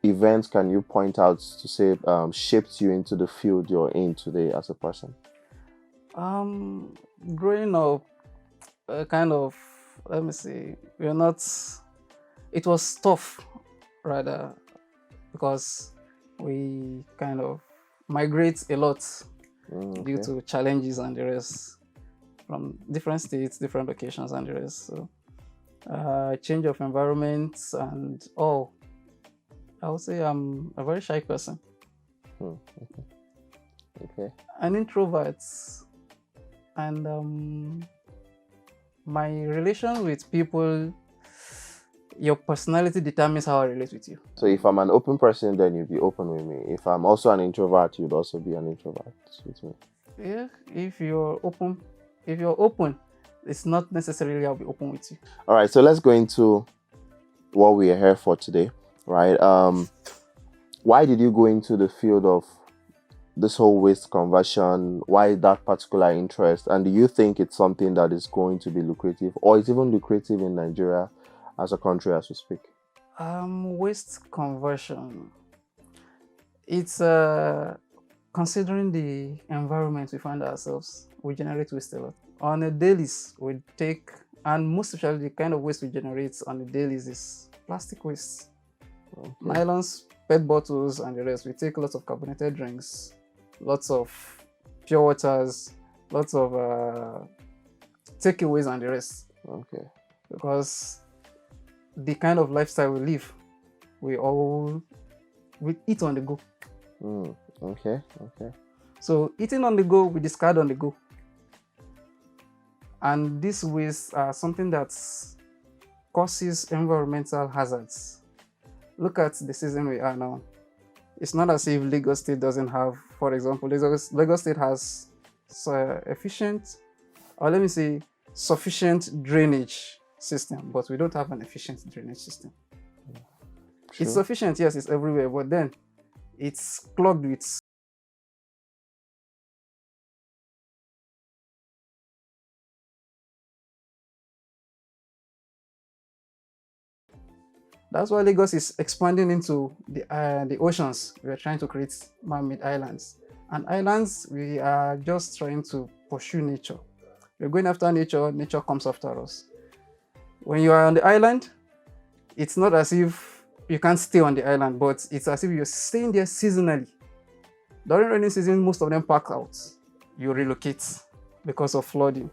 events can you point out to say shaped you into the field you're in today as a person? Um, Growing up, kind of, let me see, we're not, it was tough rather, because we kind of migrate a lot due Okay. to challenges and the rest from different states, different locations and the rest. So, change of environments and all. I would say I'm a very shy person, Hmm. Okay. an introvert, and my relation with people, your personality determines how I relate with you. So if I'm an open person, then you'd be open with me. If I'm also an introvert, you'd also be an introvert with me. Yeah, if you're open, it's not necessarily I'll be open with you. All right. So let's go into what we are here for today, right? Why did you go into the field of this whole waste conversion? Why that particular interest? And do you think it's something that is going to be lucrative, or is even lucrative in Nigeria as a country as we speak? Waste conversion. It's considering the environment we find ourselves, we generate waste a lot. On a dailies, we take, and most especially the kind of waste we generate on the dailies is plastic waste. Okay. Nylons, PET bottles, and the rest. We take lots of carbonated drinks, lots of pure waters, lots of takeaways, and the rest. Okay. Because the kind of lifestyle we live, we eat on the go. Okay. Okay. So eating on the go, we discard on the go. And these waste are something that causes environmental hazards. Look at the season we are now. It's not as if Lagos State doesn't have, for example, Lagos State has efficient, or let me say, sufficient drainage system, but we don't have an efficient drainage system. True. It's sufficient, yes, it's everywhere, but then it's clogged with. That's why Lagos is expanding into the oceans. We are trying to create man-made islands. And islands, we are just trying to pursue nature. We're going after nature, nature comes after us. When you are on the island, it's not as if you can't stay on the island, but it's as if you're staying there seasonally. During rainy season, most of them pack out. You relocate because of flooding.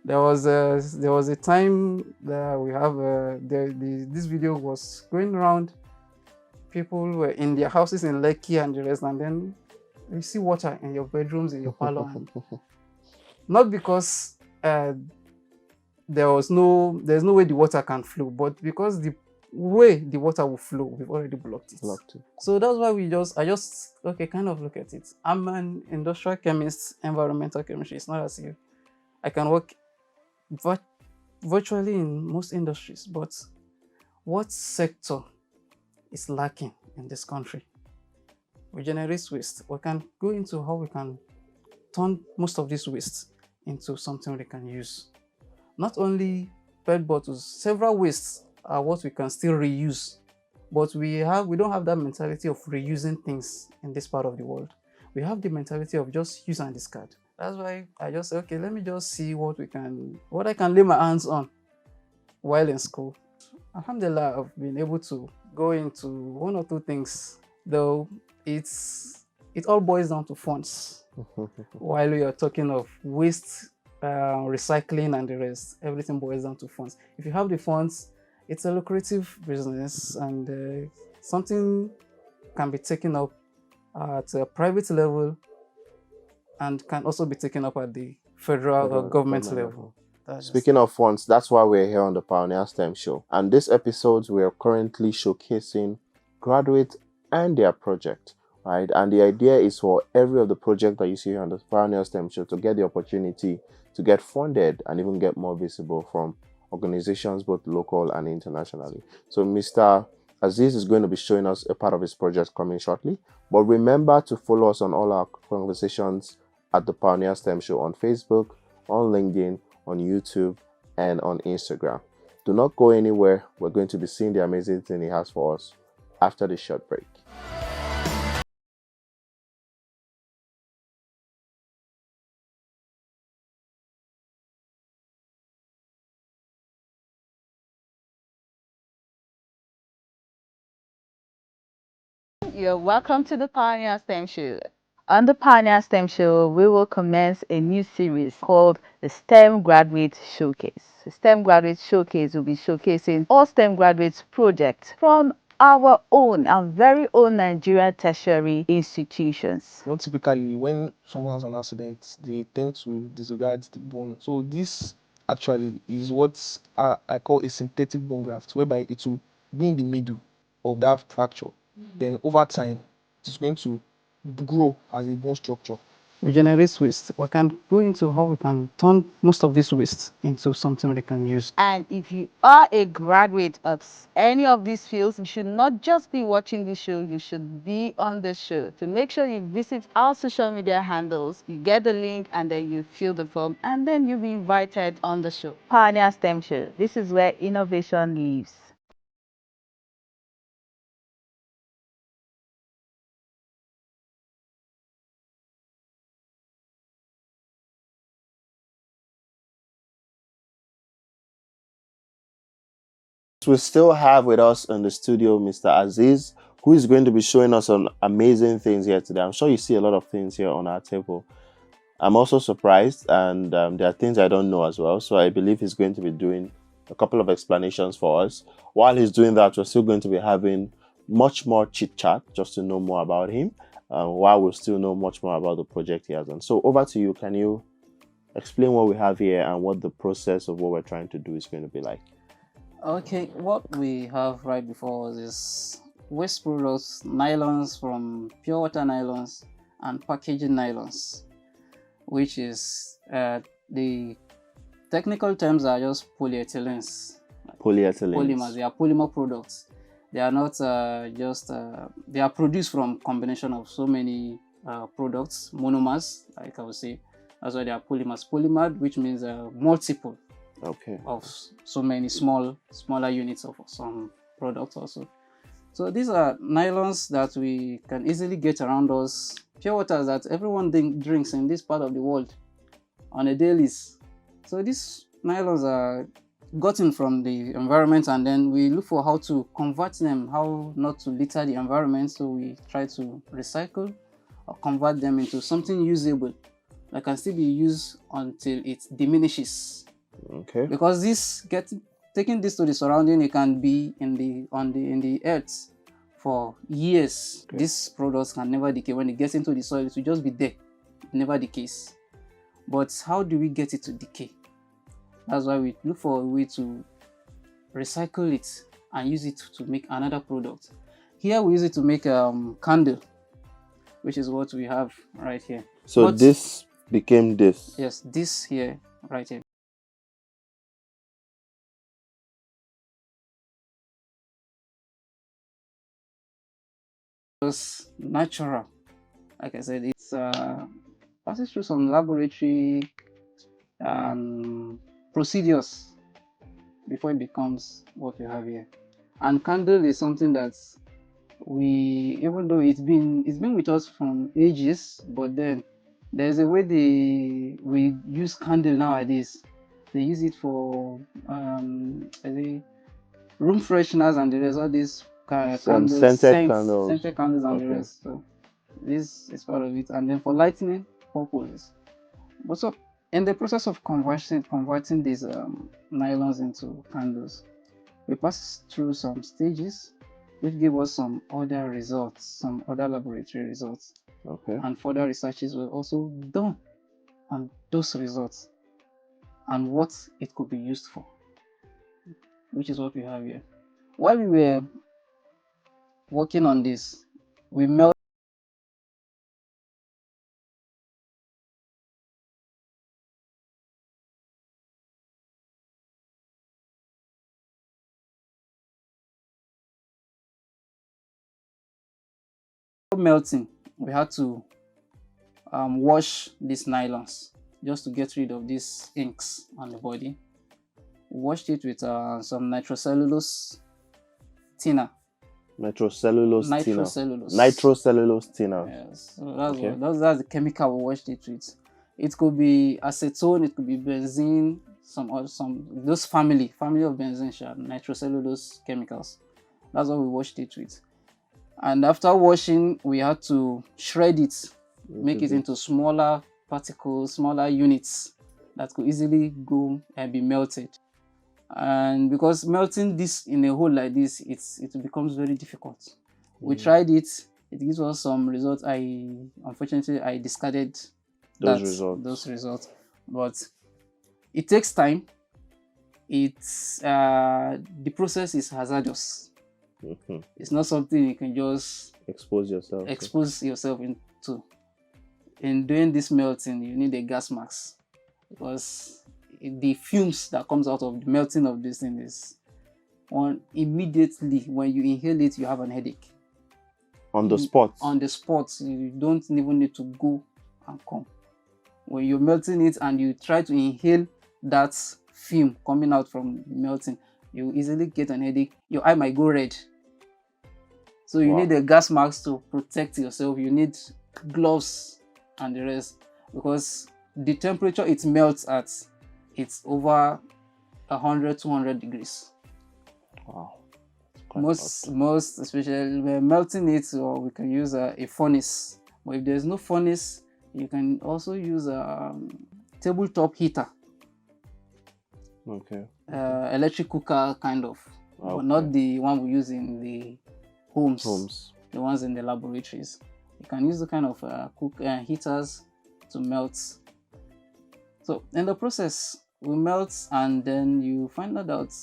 There was a time that we have this video was going around. People were in their houses in Lekki and the rest, and then you see water in your bedrooms, in your parlor, and not because there's no way the water can flow, but because the way the water will flow, we've already blocked it. So that's why I just kind of look at it. I'm an industrial chemist, environmental chemistry. It's not as if I can work virtually in most industries, but what sector is lacking in this country? We generate waste. We can go into how we can turn most of this waste into something we can use. Not only PET bottles, several wastes are what we can still reuse, but we don't have that mentality of reusing things in this part of the world. We have the mentality of just use and discard. That's why I just say, okay, let me just see what I can lay my hands on while in school. Alhamdulillah, I've been able to go into one or two things, though it all boils down to funds. While we are talking of waste, recycling and the rest, everything boils down to funds. If you have the funds, it's a lucrative business, and something can be taken up at a private level and can also be taken up at the federal government level. Speaking of funds, that's why we're here on the Pioneer STEM Show. And this episode, we are currently showcasing graduates and their project, right? And the idea is for every of the project that you see here on the Pioneer STEM Show to get the opportunity to get funded and even get more visible from organizations, both local and internationally. So Mr. Aziz is going to be showing us a part of his project coming shortly. But remember to follow us on all our conversations at the Pioneer STEM Show on Facebook, on LinkedIn, on YouTube, and on Instagram. Do not go anywhere. We're going to be seeing the amazing thing he has for us after this short break. You're welcome to the Pioneer STEM Show. On the Pioneer STEM Show, we will commence a new series called the STEM Graduate Showcase. The STEM Graduate Showcase will be showcasing all STEM graduates projects from our own and very own Nigerian tertiary institutions. Not typically, when someone has an accident, they tend to disregard the bone. So this actually is what I call a synthetic bone graft, whereby it will be in the middle of that fracture. Then over time, it's going to grow as a bone structure. Regenerates waste. We can go into how we can turn most of this waste into something we can use. And if you are a graduate of any of these fields, you should not just be watching the show, you should be on the show. So make sure you visit our social media handles, you get the link, and then you fill the form, and then you'll be invited on the show. Pioneer STEM Show. This is where innovation lives. We still have with us in the studio Mr. Aziz, who is going to be showing us some amazing things here today. I'm sure you see a lot of things here on our table. I'm also surprised, and there are things I don't know as well. So I believe he's going to be doing a couple of explanations for us. While he's doing that, we're still going to be having much more chit chat just to know more about him, while we still know much more about the project he has done. So over to you. Can you explain what we have here and what the process of what we're trying to do is going to be like? Okay, what we have right before us is waste products, nylons from pure water nylons and packaging nylons, which is the technical terms are just polyethylenes. Polyethylenes. Polymers. They are polymer products. They are not they are produced from combination of so many products, monomers, like I would say. That's why they are polymers. Polymer, which means multiple. Okay. Of so many smaller units of some products also. So these are nylons that we can easily get around us, pure water that everyone drinks in this part of the world on a daily. So these nylons are gotten from the environment, and then we look for how to convert them, how not to litter the environment. So we try to recycle or convert them into something usable that can still be used until it diminishes. Okay. Because taking this to the surrounding, it can be in the earth for years. Okay. These products can never decay. When it gets into the soil, it will just be there. It never decays. But how do we get it to decay? That's why we look for a way to recycle it and use it to make another product. Here we use it to make candle, which is what we have right here. So this became this. Yes, this here, right here. It's natural. Like I said, it's passes through some laboratory procedures before it becomes what we have here. And candle is something that even though it's been with us from ages, but then there's a way we use candle nowadays. They use it for I think room fresheners and the rest. All these candles, scented candles, and the rest. So this is part of it, and then for lighting purposes. But so in the process of converting these nylons into candles, we pass through some stages which give us some other results, some other laboratory results. Okay. And further researches were also done on those results and what it could be used for, which is what we have here. While we were working on this, we melted melting. We had to wash these nylons just to get rid of these inks on the body. We washed it with some nitrocellulose thinner Nitrocellulose thinner. Nitrocellulose. Nitrocellulose thinner. Yes. So that's Okay. that's the chemical we washed it with. It could be acetone, it could be benzene, some those family of benzene, nitrocellulose chemicals. That's what we washed it with. And after washing, we had to shred it, make it into smaller particles, smaller units that could easily go and be melted. And because melting this in a hole like this, it becomes very difficult. We tried it, it gives us some results. Unfortunately I discarded those results. But it takes time. It's the process is hazardous. It's not something you can just expose yourself into. In doing this melting, you need a gas mask, because the fumes that comes out of the melting of this thing is immediately when you inhale it, you have an headache. On the spot. On the spot, you don't even need to go and come. When you're melting it and you try to inhale that fume coming out from the melting, you easily get an headache. Your eye might go red. So you need a gas mask to protect yourself. You need gloves and the rest, because the temperature it melts at, it's over 100-200 degrees. Wow. Most especially we're melting it, or we can use a furnace. But if there's no furnace, you can also use a tabletop heater. Okay. Electric cooker kind of, but not the one we use in the homes. The ones in the laboratories. You can use the kind of heaters to melt. So in the process, we melt, and then you find out that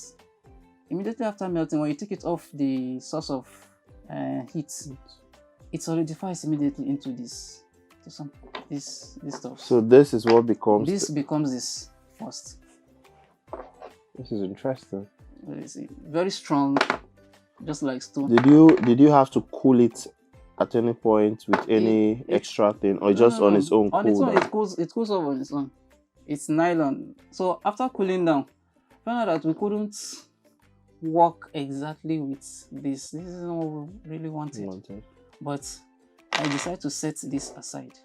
immediately after melting, when you take it off the source of heat, it solidifies immediately into this stuff. So this is what becomes. This becomes this first. This is interesting. Very strong, just like stone. Did you have to cool it at any point with any extra thing, or just on its own? On its own, it cools off on its own. It's nylon. So after cooling down, I found out that we couldn't work exactly with this. This is not what we really wanted. But I decided to set this aside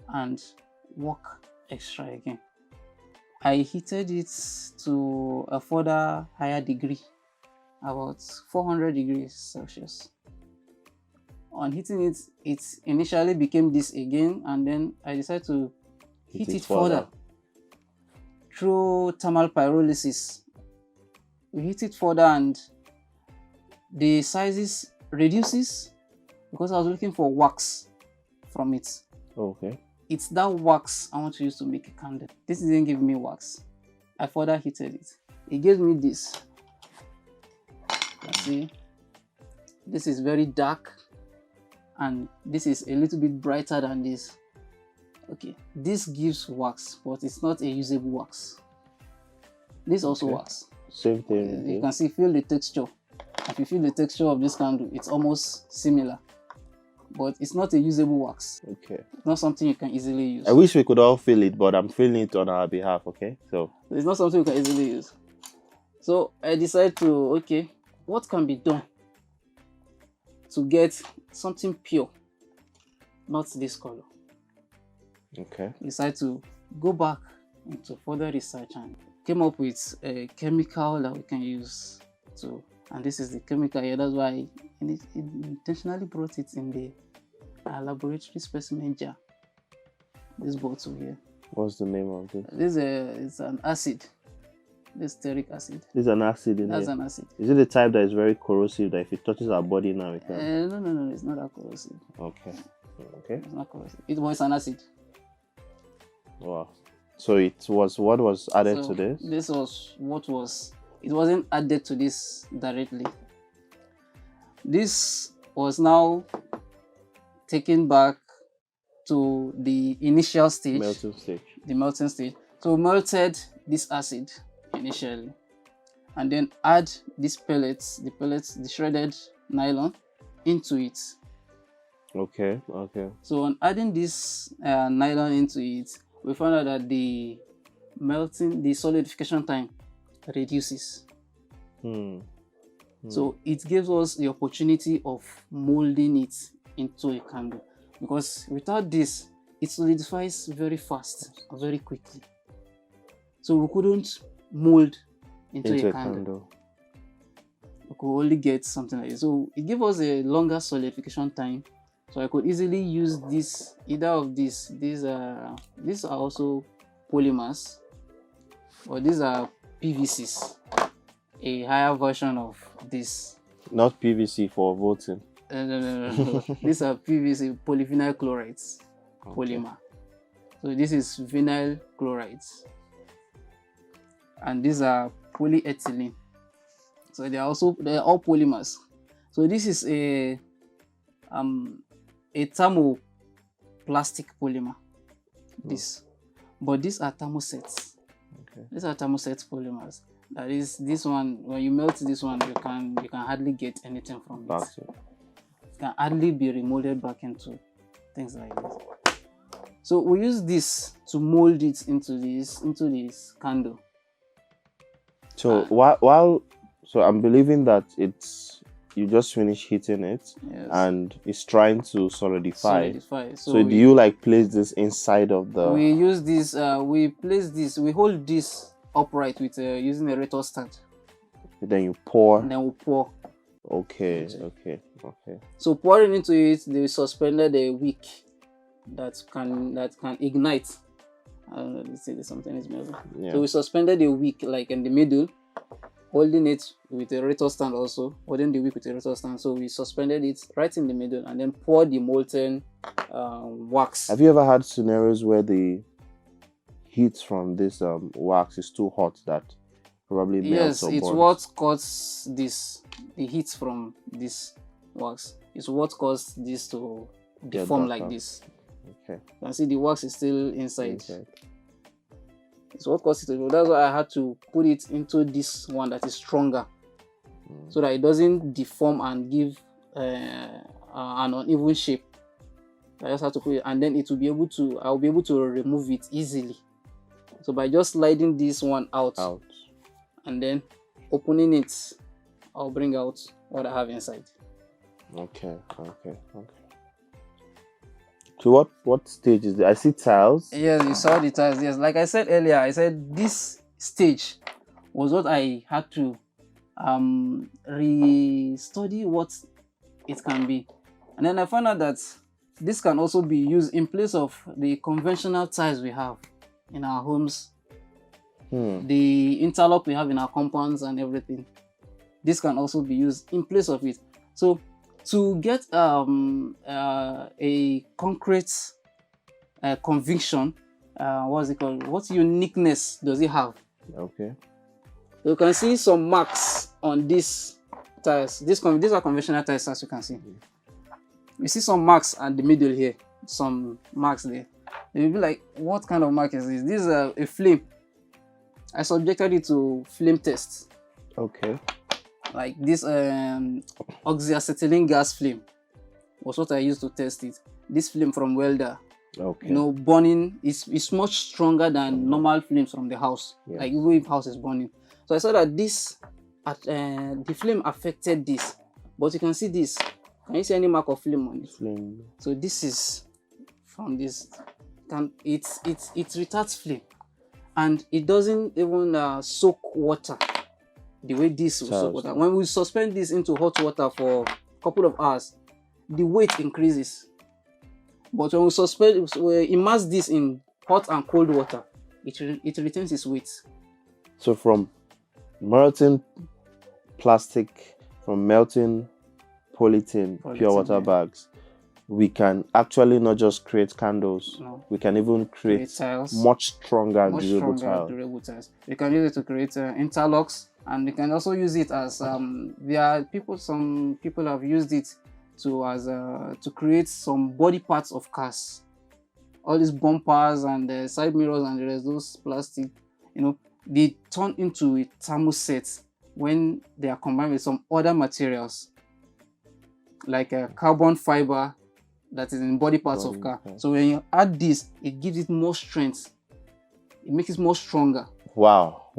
and work extra again. I heated it to a further higher degree, about 400 degrees Celsius. On heating it, it initially became this again, and then I decided to heat it further through thermal pyrolysis. We heat it further and the sizes reduces, because I was looking for wax from it. Okay. It's that wax I want to use to make a candle. This didn't give me wax. I further heated it. It gave me this. You see, this is very dark, and this is a little bit brighter than this. Okay, this gives wax, but it's not a usable wax. This also wax. Same thing. You can feel the texture. If you feel the texture of this candle, it's almost similar, but it's not a usable wax. Okay. It's not something you can easily use. I wish we could all feel it, but I'm feeling it on our behalf. Okay, so it's not something you can easily use. So I decided to, okay, what can be done to get something pure, not this color. Okay. I decided to go back into further research and came up with a chemical that we can use to, and this is the chemical here. That's why I intentionally brought it in the laboratory specimen jar. This bottle here. What's the name of this? This is an acid. This stearic acid. This is an acid in That's here. an acid. Is it the type that is very corrosive, that if it touches our body now it can... No, it's not that corrosive. Okay. It's not corrosive. It was an acid. Wow. So it was what was added to this? This was what was... It wasn't added to this directly. This was now taken back to the initial stage. Melting stage. The melting stage. So we melted this acid initially, and then add these pellets, the shredded nylon, into it. Okay. So on adding this nylon into it, we found out that the solidification time reduces. So it gives us the opportunity of molding it into a candle, because without this, it solidifies very fast and very quickly. So we couldn't mold into a candle. We could only get something like this. So it gave us a longer solidification time. So I could easily use this, either of these. These are also polymers, or these are PVCs, a higher version of this. Not PVC for voting. No. These are PVC, polyvinyl chlorides, polymer. So this is vinyl chlorides, and these are polyethylene. So they're all polymers. So this is a thermoplastic polymer. This, but these are thermosets. These are thermoset polymers. That is, this one, when you melt this one, you can hardly get anything from it. It can hardly be remolded back into things like this. So we use this to mold it into this candle. So while I'm believing that you just finished heating it, yes, and it's trying to solidify. So do you like place this inside of the? We use this. We place this. We hold this upright with using a rator stand. Then you pour. And then we pour. Okay. So pouring into it, they suspended a wick that can ignite. Let's say there's something is moving. Yeah. So we suspended a wick like in the middle, holding it with a rator stand, also holding the wick with a rator stand. So we suspended it right in the middle and then poured the molten wax. Have you ever had scenarios where the heat from this wax is too hot that probably melts? Yes, it's what caused this. The heat from this wax is what caused this to deform like this. Okay. You can see the wax is still inside. It's what caused it to. That's why I had to put it into this one that is stronger, so that it doesn't deform and give an uneven shape. I just have to put it, and then it will be able to. I'll be able to remove it easily. So by just sliding this one out, and then opening it, I'll bring out what I have inside. Okay. So what stage is it? I see tiles. Yes, you saw the tiles. Yes, like I said earlier, I said this stage was what I had to re-study what it can be, and then I found out that this can also be used in place of the conventional tiles we have in our homes, the interlock we have in our compounds and everything. This can also be used in place of it. So to get a concrete conviction, what's it called? What uniqueness does it have? Okay. You can see some marks on these tiles. These are conventional tiles, as you can see. You see some marks at the middle here. Some marks there. You'll be like, what kind of mark is this? This is a flame. I subjected it to flame test. Okay. Like this oxyacetylene gas flame was what I used to test it. This flame from welder, okay, burning is much stronger than normal flames from the house. Yeah. Like even if house is burning. So I saw that the flame affected this, but you can see this. Can you see any mark of flame on it? Flame. So this is from this. It retards flame, and it doesn't even soak water the way this will soak water. When we suspend this into hot water for a couple of hours, the weight increases. But when we immerse this in hot and cold water, it retains its weight. So from melting plastic, from melting polythene pure water bags, we can actually not just create candles, we can even create tiles, much stronger and durable tiles. We can use it to create interlocks, and we can also use it as some people have used it to create some body parts of cars. All these bumpers and the side mirrors and the rest, those plastic, they turn into a thermoset when they are combined with some other materials like a carbon fiber that is in body parts of car. So when you add this, it gives it more strength. It makes it more stronger. Wow.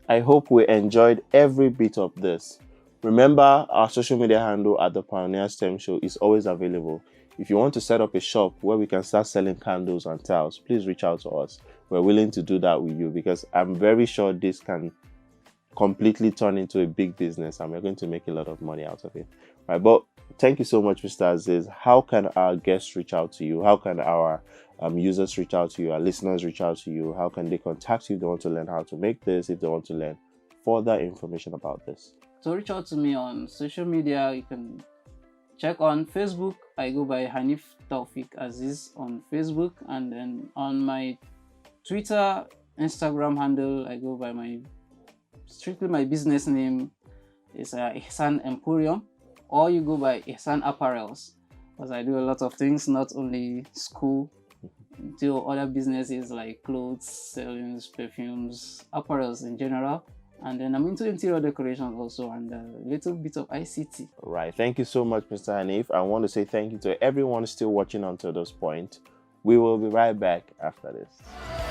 I hope we enjoyed every bit of this. Remember, our social media handle at the Pioneer STEM Show is always available. If you want to set up a shop where we can start selling candles and tiles, please reach out to us. We're willing to do that with you because I'm very sure this can completely turn into a big business and we're going to make a lot of money out of it. Right, but thank you so much, Mr. Aziz. How can our guests reach out to you? How can our users reach out to you? Our listeners reach out to you? How can they contact you if they want to learn how to make this, if they want to learn further information about this? So reach out to me on social media. You can check on Facebook. I go by Hanif Taofeek Aziz on Facebook, and then on my Twitter, Instagram handle, I go by strictly my business name is Ihsan Emporium, or you go by Ihsan Apparels, because I do a lot of things, not only school, do other businesses like clothes, salons, perfumes, apparels in general. And then I'm into interior decoration also, and a little bit of ICT. Right. Thank you so much, Mr. Hanif. I want to say thank you to everyone still watching until this point. We will be right back after this.